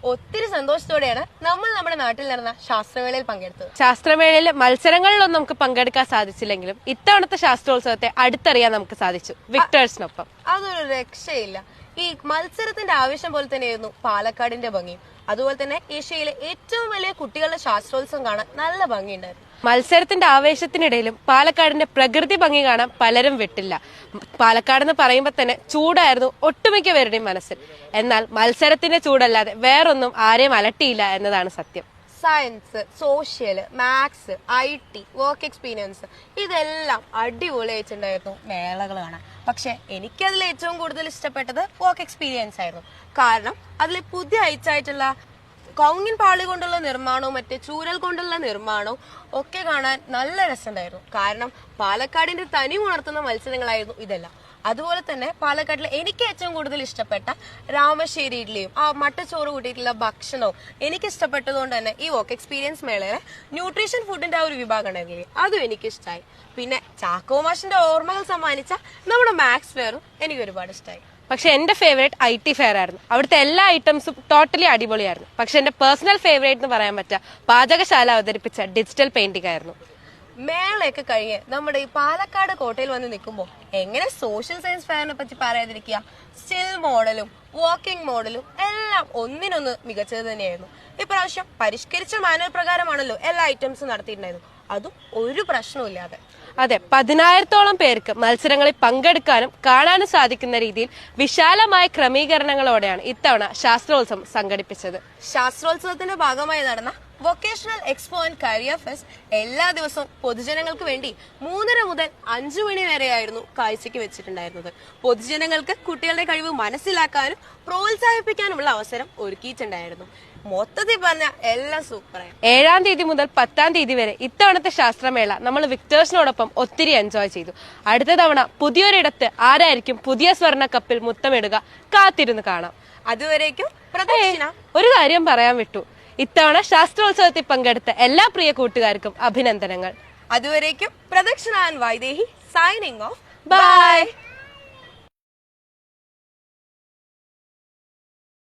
ഒത്തിരി സന്തോഷത്തോടെയാണ് നമ്മൾ നമ്മുടെ നാട്ടിൽ നടന്ന ശാസ്ത്രമേളയിൽ പങ്കെടുത്തത്. ശാസ്ത്രമേളയിൽ മത്സരങ്ങളിലൊന്നും നമുക്ക് പങ്കെടുക്കാൻ സാധിച്ചില്ലെങ്കിലും ഇത്തവണത്തെ ശാസ്ത്രോത്സവത്തെ അടുത്തറിയാൻ നമുക്ക് സാധിച്ചു വിക്ടേഴ്സിനൊപ്പം. അതൊരു രക്ഷയില്ല. ഈ മത്സരത്തിന്റെ ആവശ്യം പോലെ തന്നെയായിരുന്നു പാലക്കാടിന്റെ ഭംഗിയും. അതുപോലെ തന്നെ ഏഷ്യയിലെ ഏറ്റവും വലിയ കുട്ടികളുടെ ശാസ്ത്രോത്സവം കാണാൻ നല്ല ഭംഗിയുണ്ടായിരുന്നു. മത്സരത്തിന്റെ ആവേശത്തിനിടയിലും പാലക്കാടിന്റെ പ്രകൃതി ഭംഗി കാണാൻ പലരും വിട്ടില്ല. പാലക്കാട് എന്ന് പറയുമ്പോൾ തന്നെ ചൂടായിരുന്നു ഒട്ടുമിക്ക പേരുടെയും മനസ്സിൽ. എന്നാൽ മത്സരത്തിന്റെ ചൂടല്ലാതെ വേറൊന്നും ആരെയും അലട്ടിയില്ല എന്നതാണ് സത്യം. Science, social, maths, IT, work experience ഇതെല്ലാം അടിപൊളിയായിട്ടുണ്ടായിരുന്നു മേളകൾ കാണാൻ. പക്ഷെ എനിക്കതിൽ ഏറ്റവും കൂടുതൽ ഇഷ്ടപ്പെട്ടത് വർക്ക് എക്സ്പീരിയൻസ് ആയിരുന്നു. കാരണം അതിൽ പുതിയ അയച്ചായിട്ടുള്ള കൗങ്ങിൻ പാളി കൊണ്ടുള്ള നിർമ്മാണവും മറ്റേ ചൂരൽ കൊണ്ടുള്ള നിർമ്മാണവും ഒക്കെ കാണാൻ നല്ല രസമുണ്ടായിരുന്നു. കാരണം പാലക്കാടിന്റെ തനി ഉണർത്തുന്ന മത്സരങ്ങളായിരുന്നു ഇതെല്ലാം. അതുപോലെ തന്നെ പാലക്കാട്ടിലെ എനിക്ക് ഏറ്റവും കൂടുതൽ ഇഷ്ടപ്പെട്ട രാമശ്ശേരി ഇഡ്ലിയും ആ മട്ടച്ചോറ് കൂട്ടിയിട്ടുള്ള ഭക്ഷണവും എനിക്ക് ഇഷ്ടപ്പെട്ടതുകൊണ്ട് തന്നെ ഈ വർക്ക് എക്സ്പീരിയൻസ് മേളയിലെ ന്യൂട്രീഷൻ ഫുഡിന്റെ ആ ഒരു വിഭാഗം ഉണ്ടായിരുന്നില്ലേ, അതും എനിക്കിഷ്ടമായി. പിന്നെ ചാക്കോ മാഷിന്റെ ഓർമ്മകൾ സമ്മാനിച്ച നമ്മുടെ മാത്സ് ഫെയറും എനിക്ക് ഒരുപാട് ഇഷ്ടമായി. പക്ഷെ എന്റെ ഫേവറേറ്റ് IT ഫെയർ ആയിരുന്നു. അവിടുത്തെ എല്ലാ ഐറ്റംസും ടോട്ടലി അടിപൊളിയായിരുന്നു. പക്ഷെ എന്റെ പേഴ്സണൽ ഫേവറേറ്റ് എന്ന് പറയാൻ പറ്റുക പാചകശാല അവതരിപ്പിച്ച ഡിജിറ്റൽ പെയിന്റിംഗ് ആയിരുന്നു. മേളയൊക്കെ കഴിഞ്ഞ് നമ്മുടെ ഈ പാലക്കാട് കോട്ടയിൽ വന്ന് നിൽക്കുമ്പോൾ എങ്ങനെ സോഷ്യൽ സയൻസ് ഫെയറിനെ പറ്റി പറയാതിരിക്കുക. സ്റ്റിൽ മോഡലും വാക്കിംഗ് മോഡലും എല്ലാം ഒന്നിനൊന്ന് മികച്ചത് തന്നെയായിരുന്നു. ഇപ്രാവശ്യം പരിഷ്കരിച്ച മാനുവൽ പ്രകാരമാണല്ലോ എല്ലാ ഐറ്റംസും നടത്തിയിട്ടുണ്ടായിരുന്നു. അതും ഒരു പ്രശ്നവുമില്ലാതെ. അതെ, 10,000-ഓളം പേർക്ക് മത്സരങ്ങളിൽ പങ്കെടുക്കാനും കാണാനും സാധിക്കുന്ന രീതിയിൽ വിശാലമായ ക്രമീകരണങ്ങളോടെയാണ് ഇത്തവണ ശാസ്ത്രോത്സവം സംഘടിപ്പിച്ചത്. ശാസ്ത്രോത്സവത്തിന്റെ ഭാഗമായി നടന്ന vocational expo and career fest എല്ലാ ദിവസവും പൊതുജനങ്ങൾക്ക് വേണ്ടി 3:30 മുതൽ 5 മണി വരെയായിരുന്നു കാഴ്ചയ്ക്ക് വെച്ചിട്ടുണ്ടായിരുന്നത്. പൊതുജനങ്ങൾക്ക് കുട്ടികളുടെ കഴിവ് മനസ്സിലാക്കാനും പ്രോത്സാഹിപ്പിക്കാനുമുള്ള അവസരം ഒരുക്കിയിട്ടുണ്ടായിരുന്നു. മൊത്തത്തിൽ പറഞ്ഞ എല്ലാം സൂപ്പറായി. 7-ാം തീയതി മുതൽ 10-ാം തീയതി വരെ ഇത്തവണത്തെ ശാസ്ത്രമേള നമ്മൾ വിക്ടേഴ്സിനോടൊപ്പം ഒത്തിരി എൻജോയ് ചെയ്തു. അടുത്ത തവണ പുതിയൊരിടത്ത് ആരായിരിക്കും പുതിയ സ്വർണ്ണ കപ്പിൽ മുത്തമിടുക, കാത്തിരുന്ന് കാണാം. അതുവരേക്കും പ്രദക്ഷിണ. ഒരു കാര്യം പറയാൻ വിട്ടു, ഇത്തവണ ശാസ്ത്രോത്സവത്തിൽ പങ്കെടുത്ത എല്ലാ പ്രിയ കൂട്ടുകാർക്കും അഭിനന്ദനങ്ങൾ. അതുവരേക്കും Pradakshina and Vaidehi signing off. By.